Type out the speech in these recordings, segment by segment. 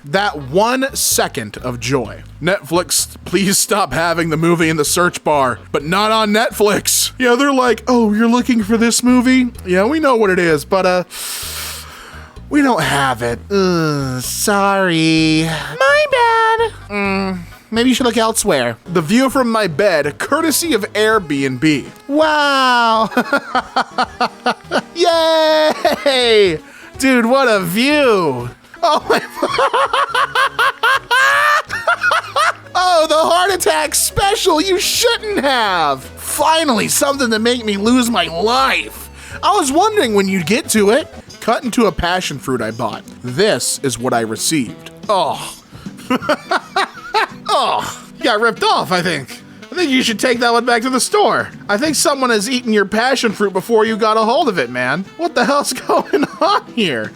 That 1 second of joy. Netflix, please stop having the movie in the search bar, but not on Netflix. Yeah, they're like, oh, you're looking for this movie? Yeah, we know what it is, but we don't have it. Sorry. My bad. Maybe you should look elsewhere. The view from my bed, courtesy of Airbnb. Wow. Yay! Dude, what a view. Oh my. Oh, the heart attack special you shouldn't have. Finally, something to make me lose my life. I was wondering when you'd get to it. Cut into a passion fruit I bought. This is what I received. Oh. Oh, you got ripped off, I think. I think you should take that one back to the store. I think someone has eaten your passion fruit before you got a hold of it, man. What the hell's going on here?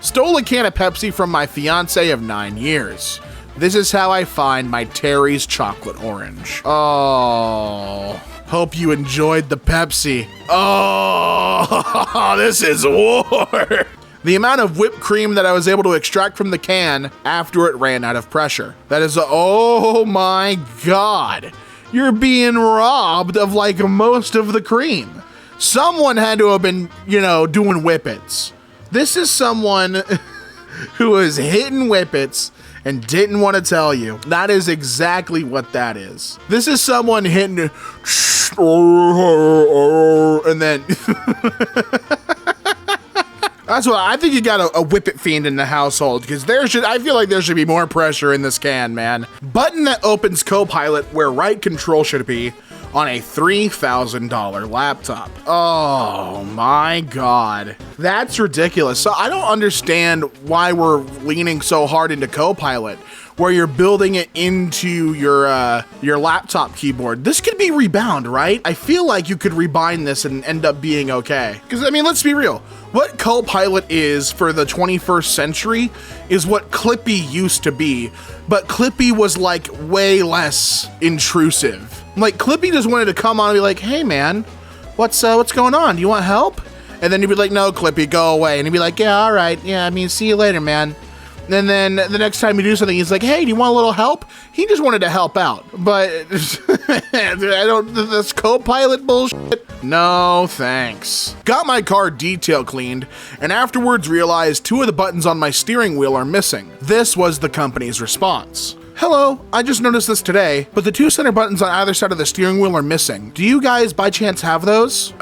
Stole a can of Pepsi from my fiance of 9 years. This is how I find my Terry's chocolate orange. Oh, hope you enjoyed the Pepsi. Oh, this is war. The amount of whipped cream that I was able to extract from the can after it ran out of pressure. That is, oh my God. You're being robbed of like most of the cream. Someone had to have been, doing whippets. This is someone who was hitting whippets and didn't want to tell you. That is exactly what that is. This is someone hitting and then that's what I think. You got a whippet fiend in the household, because I feel like there should be more pressure in this can, man. Button that opens Copilot where right control should be on a $3,000 laptop. Oh my God. That's ridiculous. So I don't understand why we're leaning so hard into Copilot, where you're building it into your laptop keyboard. This could be rebound, right? I feel like you could rebind this and end up being okay. Because, I mean, let's be real. What Copilot is for the 21st century is what Clippy used to be, but Clippy was like way less intrusive. Like Clippy just wanted to come on and be like, hey man, what's going on? Do you want help? And then he'd be like, no, Clippy, go away. And he'd be like, yeah, all right. Yeah, I mean, see you later, man. And then the next time you do something, he's like, hey, do you want a little help? He just wanted to help out. But this Copilot bullshit, no thanks. Got my car detail cleaned, and afterwards realized 2 of the buttons on my steering wheel are missing. This was the company's response. Hello, I just noticed this today, but the 2 center buttons on either side of the steering wheel are missing. Do you guys by chance have those?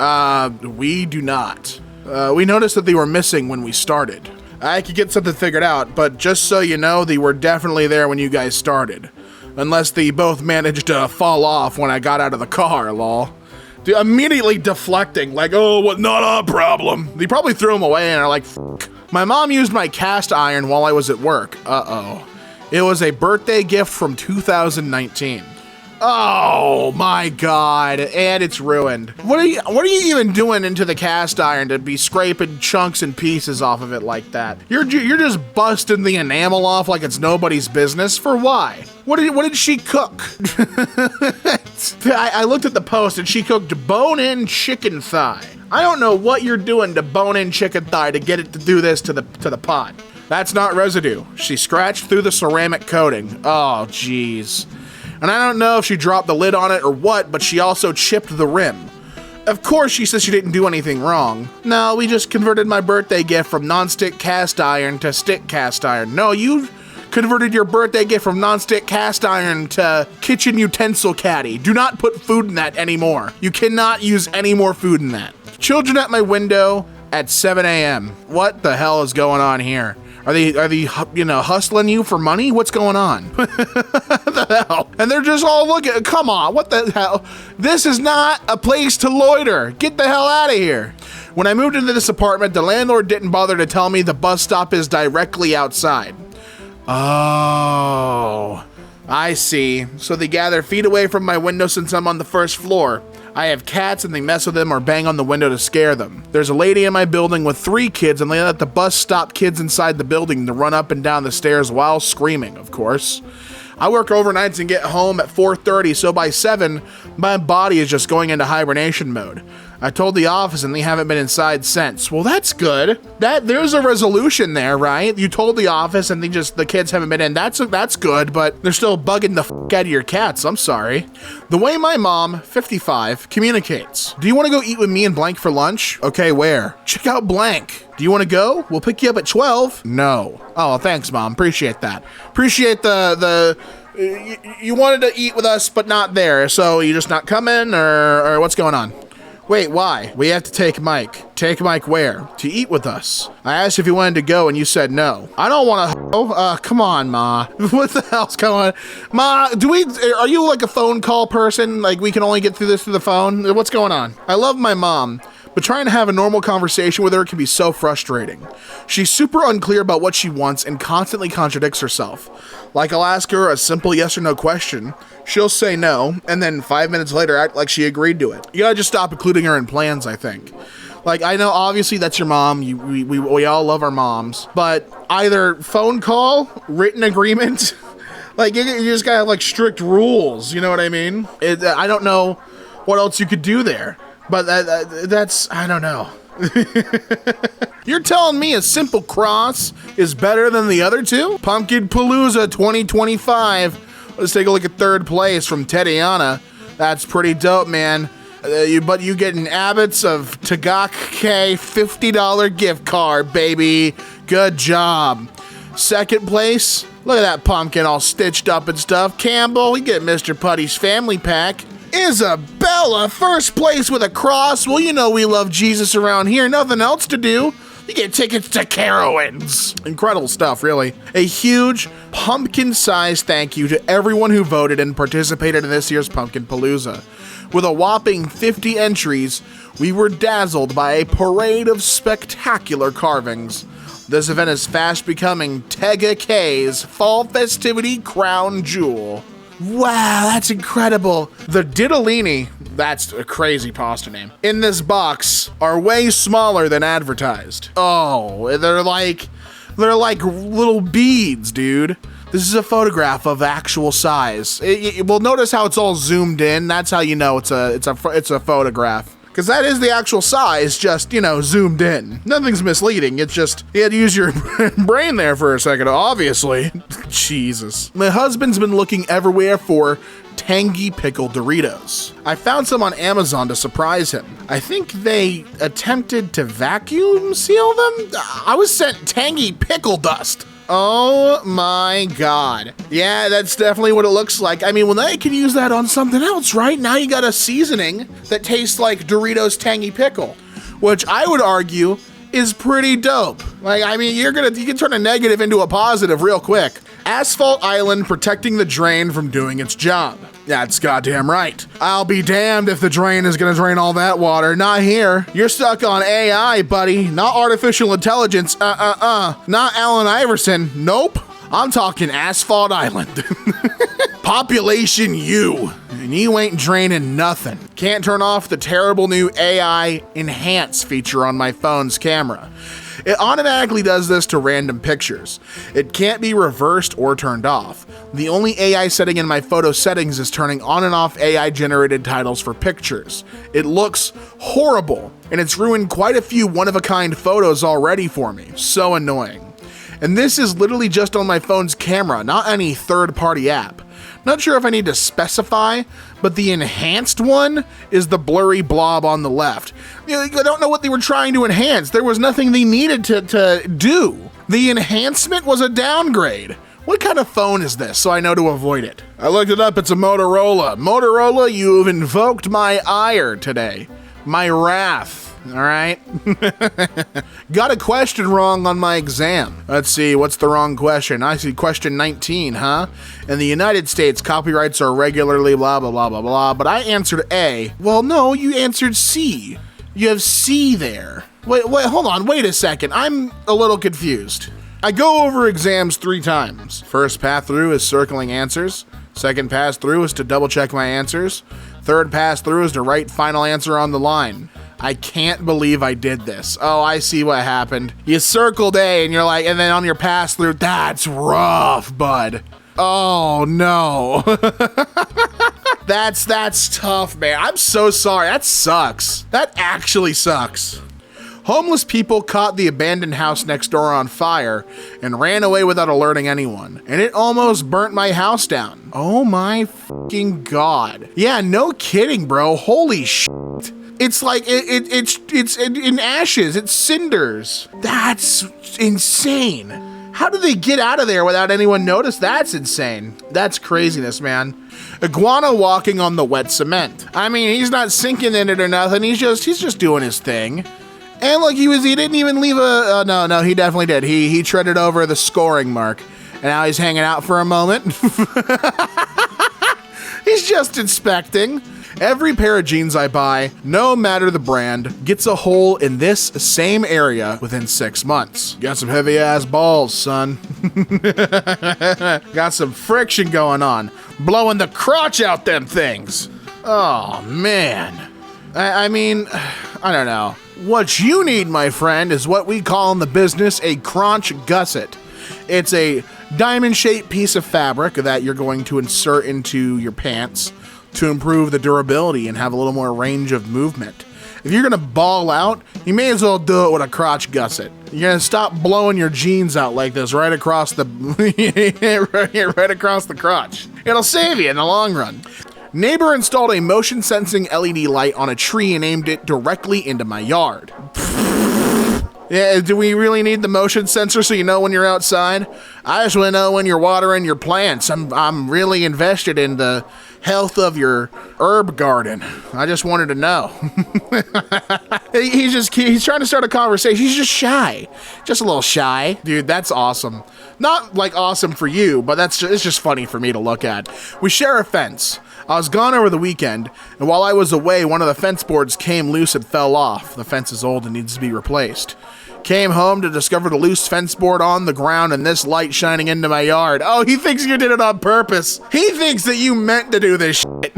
We do not. We noticed that they were missing when we started. I could get something figured out, but just so you know, they were definitely there when you guys started. Unless they both managed to fall off when I got out of the car, lol. Immediately deflecting, like, oh, what, not our problem. They probably threw them away and are like, F***. My mom used my cast iron while I was at work. Uh-oh. It was a birthday gift from 2019. Oh my God, and it's ruined. What are you even doing into the cast iron to be scraping chunks and pieces off of it like that? You're just busting the enamel off like it's nobody's business. For why? What did she cook? I looked at the post and she cooked bone-in chicken thigh. I don't know what you're doing to bone-in chicken thigh to get it to do this to the pot. That's not residue. She scratched through the ceramic coating. Oh, jeez. And I don't know if she dropped the lid on it or what, but she also chipped the rim. Of course, she says she didn't do anything wrong. No, we just converted my birthday gift from non-stick cast iron to stick cast iron. No, you converted your birthday gift from non-stick cast iron to kitchen utensil caddy. Do not put food in that anymore. You cannot use any more food in that. Children at my window at 7 a.m. What the hell is going on here? Are they hustling you for money? What's going on? What the hell? And they're just all looking, come on, what the hell? This is not a place to loiter. Get the hell out of here. When I moved into this apartment, the landlord didn't bother to tell me the bus stop is directly outside. Oh, I see. So they gather feet away from my window since I'm on the first floor. I have cats and they mess with them or bang on the window to scare them. There's a lady in my building with 3 kids and they let the bus stop kids inside the building to run up and down the stairs while screaming, of course. I work overnights and get home at 4:30, so by 7, my body is just going into hibernation mode. I told the office and they haven't been inside since. Well, that's good. There's a resolution there, right? You told the office and the kids haven't been in. That's good, but they're still bugging the out of your cats. I'm sorry. The way my mom, 55, communicates. Do you want to go eat with me and blank for lunch? Okay, where? Check out blank. Do you want to go? We'll pick you up at 12. No. Oh, thanks, Mom. Appreciate that. Appreciate you wanted to eat with us, but not there. So you just not coming or what's going on? Wait, why? We have to take Mike. Take Mike where? To eat with us. I asked if you wanted to go and you said no. I don't want to. Come on, Ma. What the hell's going on? Ma, are you like a phone call person? Like we can only get through this through the phone? What's going on? I love my mom, but trying to have a normal conversation with her can be so frustrating. She's super unclear about what she wants and constantly contradicts herself. Like I'll ask her a simple yes or no question, she'll say no, and then 5 minutes later act like she agreed to it. You gotta just stop including her in plans, I think. Like, I know obviously that's your mom, we all love our moms, but either phone call, written agreement, like you just gotta have like strict rules, you know what I mean? I don't know what else you could do there. But that's, I don't know. You're telling me a simple cross is better than the other two? Pumpkin Palooza 2025. Let's take a look at third place from Tediana. That's pretty dope, man. But you get an Abbott's of EmKay $50 gift card, baby. Good job. Second place, look at that pumpkin all stitched up and stuff. Campbell, you get Mr. Putty's family pack. Isabella, first place with a cross. Well, you know we love Jesus around here. Nothing else to do. You get tickets to Carowinds. Incredible stuff, really. A huge pumpkin-sized thank you to everyone who voted and participated in this year's Pumpkin Palooza. With a whopping 50 entries, we were dazzled by a parade of spectacular carvings. This event is fast becoming EmKay's fall festivity crown jewel. Wow, that's incredible. The Diddolini, that's a crazy pasta name, in this box are way smaller than advertised. Oh, they're like little beads, dude. This is a photograph of actual size. Well, notice how it's all zoomed in. That's how you know it's a photograph. Because that is the actual size, just, zoomed in. Nothing's misleading. It's just, you had to use your brain there for a second, obviously. Jesus. My husband's been looking everywhere for tangy pickle Doritos. I found some on Amazon to surprise him. I think they attempted to vacuum seal them? I was sent tangy pickle dust. Oh my God. Yeah, that's definitely what it looks like. I mean, well, they can use that on something else, right? Now you got a seasoning that tastes like Doritos tangy pickle, which I would argue is pretty dope. Like, I mean, you can turn a negative into a positive real quick. Asphalt Island protecting the drain from doing its job. That's goddamn right. I'll be damned if the drain is gonna drain all that water. Not here. You're stuck on AI, buddy. Not artificial intelligence. Not Allen Iverson. Nope. I'm talking Asphalt Island. Population U. And you ain't draining nothing. Can't turn off the terrible new AI Enhance feature on my phone's camera. It automatically does this to random pictures. It can't be reversed or turned off. The only AI setting in my photo settings is turning on and off AI generated titles for pictures. It looks horrible, and it's ruined quite a few one-of-a-kind photos already for me. So annoying. And this is literally just on my phone's camera, not any third-party app. Not sure if I need to specify, but the enhanced one is the blurry blob on the left. I don't know what they were trying to enhance. There was nothing they needed to do. The enhancement was a downgrade. What kind of phone is this, so I know to avoid it? I looked it up, it's a Motorola. Motorola, you've invoked my ire today. My wrath. All right. Got a question wrong on my exam. Let's see, what's the wrong question? I see question 19, huh? In the United States, copyrights are regularly blah, blah, blah, blah, blah, but I answered A. Well, no, you answered C. You have C there. Wait, hold on, wait a second. I'm a little confused. I go over exams 3 times. First pass through is circling answers. Second pass through is to double check my answers. Third pass through is to write final answer on the line. I can't believe I did this. Oh, I see what happened. You circled A and you're like, and then on your pass through, that's rough, bud. Oh no. That's tough, man. I'm so sorry. That sucks. That actually sucks. Homeless people caught the abandoned house next door on fire and ran away without alerting anyone. And it almost burnt my house down. Oh my fucking God. Yeah, no kidding, bro. Holy shit. It's like, it's in ashes. It's cinders. That's insane. How did they get out of there without anyone notice? That's insane. That's craziness, man. Iguana walking on the wet cement. I mean, he's not sinking in it or nothing. He's just doing his thing. And look, he didn't even leave a, no, he definitely did. He treaded over the scoring mark. And now he's hanging out for a moment. He's just inspecting. Every pair of jeans I buy, no matter the brand, gets a hole in this same area within 6 months. Got some heavy ass balls, son. Got some friction going on. Blowing the crotch out them things. Oh, man. I mean, I don't know. What you need, my friend, is what we call in the business a crotch gusset. It's a diamond-shaped piece of fabric that you're going to insert into your pants to improve the durability and have a little more range of movement. If you're gonna ball out, you may as well do it with a crotch gusset. You're gonna stop blowing your jeans out like this right across the right across the crotch. It'll save you in the long run. Neighbor installed a motion sensing LED light on a tree and aimed it directly into my yard. Yeah, do we really need the motion sensor so you know when you're outside? I just want to know when you're watering your plants. I'm really invested in the health of your herb garden. I just wanted to know. He's trying to start a conversation. He's just shy. Just a little shy. Dude, that's awesome. Not like awesome for you, but it's just funny for me to look at. We share a fence. I was gone over the weekend, and while I was away, one of the fence boards came loose and fell off. The fence is old and needs to be replaced. Came home to discover the loose fence board on the ground and this light shining into my yard. Oh, he thinks you did it on purpose. He thinks that you meant to do this shit.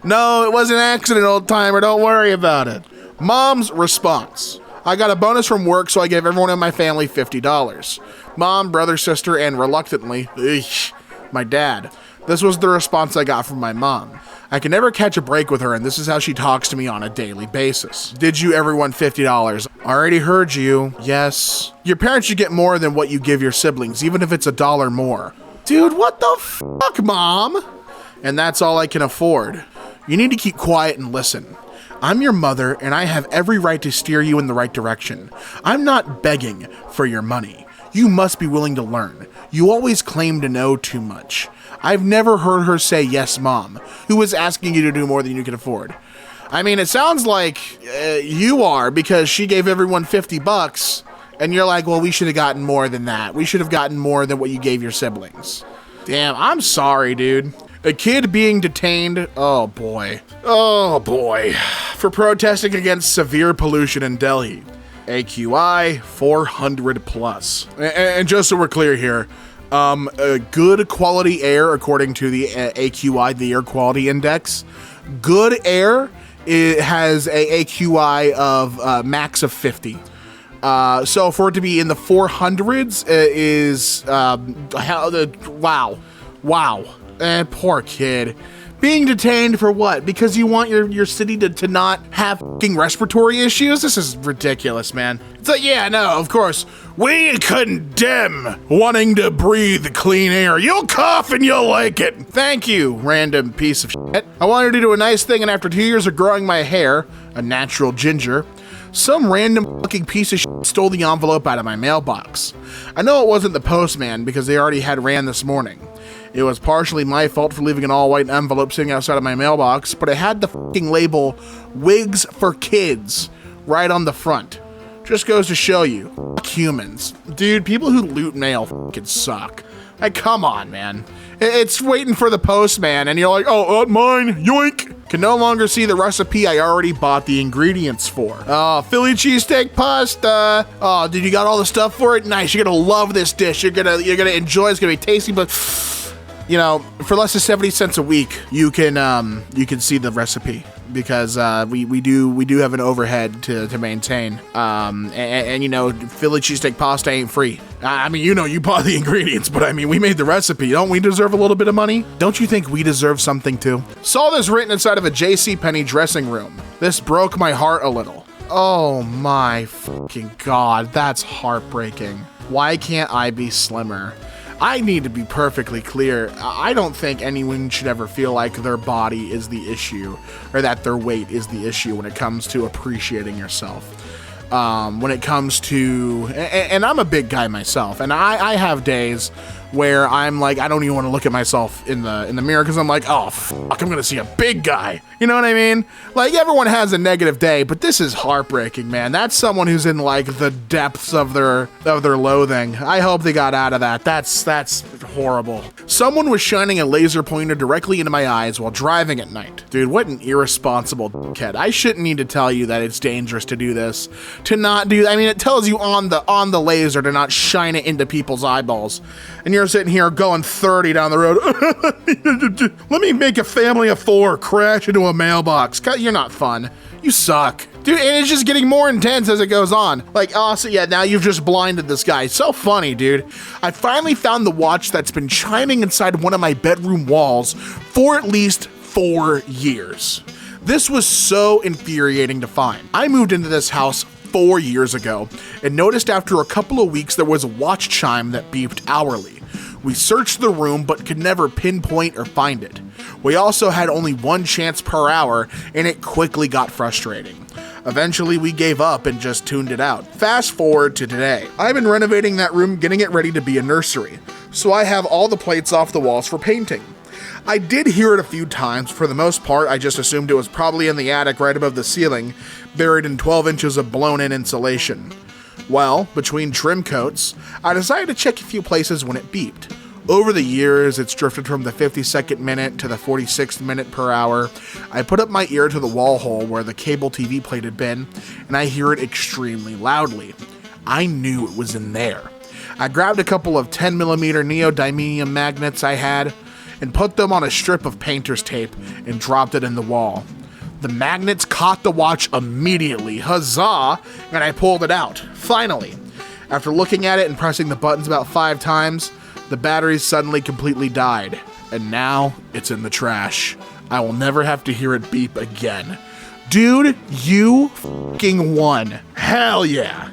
No, it was an accident, old timer. Don't worry about it. Mom's response. I got a bonus from work, so I gave everyone in my family $50. Mom, brother, sister, and reluctantly, my dad. This was the response I got from my mom. I can never catch a break with her, and this is how she talks to me on a daily basis. Did you ever win $50? Already heard you. Yes. Your parents should get more than what you give your siblings, even if it's $1 more. Dude, what the fuck, Mom? And that's all I can afford. You need to keep quiet and listen. I'm your mother, and I have every right to steer you in the right direction. I'm not begging for your money. You must be willing to learn. You always claim to know too much. I've never heard her say, yes, Mom, who was asking you to do more than you can afford. I mean, it sounds like you are, because she gave everyone $50, and you're like, well, we should have gotten more than that. We should have gotten more than what you gave your siblings. Damn, I'm sorry, dude. A kid being detained, oh boy, for protesting against severe pollution in Delhi. AQI 400 plus. And just so we're clear here, good quality air, according to the AQI, the Air Quality Index, good air, it has a AQI of max of 50. So for it to be in the 400s is, wow. Poor kid. Being detained for what? Because you want your city to not have fucking respiratory issues? This is ridiculous, man. It's like, yeah, no, of course. We condemn wanting to breathe clean air. You'll cough and you'll like it. Thank you, random piece of shit. I wanted to do a nice thing, and after 2 years of growing my hair, a natural ginger, some random fucking piece of shit stole the envelope out of my mailbox. I know it wasn't the postman because they already had ran this morning. It was partially my fault for leaving an all-white envelope sitting outside of my mailbox, but it had the fucking label Wigs for Kids right on the front. Just goes to show you, fuck humans. Dude, people who loot mail fucking suck. Like, come on, man. It's waiting for the postman, and you're like, oh, mine, yoink. Can no longer see the recipe I already bought the ingredients for. Oh, Philly cheesesteak pasta. Oh, dude, you got all the stuff for it? Nice, you're gonna love this dish. You're gonna enjoy it. It's gonna be tasty, but you know, for less than 70 cents a week, you can see the recipe. because we do have an overhead to maintain. And you know, Philly cheesesteak pasta ain't free. I mean, you know, you bought the ingredients, but I mean, we made the recipe. Don't we deserve a little bit of money? Don't you think we deserve something too? Saw this written inside of a JCPenney dressing room. This broke my heart a little. Oh my fucking God, that's heartbreaking. Why can't I be slimmer? I need to be perfectly clear. I don't think anyone should ever feel like their body is the issue or that their weight is the issue when it comes to appreciating yourself. When it comes to, and I'm a big guy myself, and I have days where I'm like, I don't even want to look at myself in the mirror because I'm like, oh fuck, I'm gonna see a big guy. You know what I mean? Like, everyone has a negative day, but this is heartbreaking, man. That's someone who's in like the depths of their loathing. I hope they got out of that. That's horrible. Someone was shining a laser pointer directly into my eyes while driving at night. Dude, what an irresponsible kid. I shouldn't need to tell you that it's dangerous to do this. To not do, I mean, it tells you on the laser to not shine it into people's eyeballs. And you're sitting here going 30 down the road. Let me make a family of 4 crash into a mailbox. You're not fun. You suck. Dude, and it's just getting more intense as it goes on. Like, oh, so yeah, now you've just blinded this guy. So funny, dude. I finally found the watch that's been chiming inside one of my bedroom walls for at least 4 years. This was so infuriating to find. I moved into this house 4 years ago and noticed after a couple of weeks there was a watch chime that beeped hourly. We searched the room but could never pinpoint or find it. We also had only 1 chance per hour and it quickly got frustrating. Eventually we gave up and just tuned it out. Fast forward to today. I've been renovating that room, getting it ready to be a nursery, so I have all the plates off the walls for painting. I did hear it a few times. For the most part, I just assumed it was probably in the attic right above the ceiling, buried in 12 inches of blown-in insulation. Well, between trim coats, I decided to check a few places when it beeped. Over the years, it's drifted from the 52nd minute to the 46th minute per hour. I put up my ear to the wall hole where the cable TV plate had been, and I hear it extremely loudly. I knew it was in there. I grabbed a couple of 10mm neodymium magnets I had, and put them on a strip of painter's tape and dropped it in the wall. The magnets caught the watch immediately, huzzah, and I pulled it out, finally. After looking at it and pressing the buttons about 5 times, the battery suddenly completely died, and now it's in the trash. I will never have to hear it beep again. Dude, you f***ing won. Hell yeah.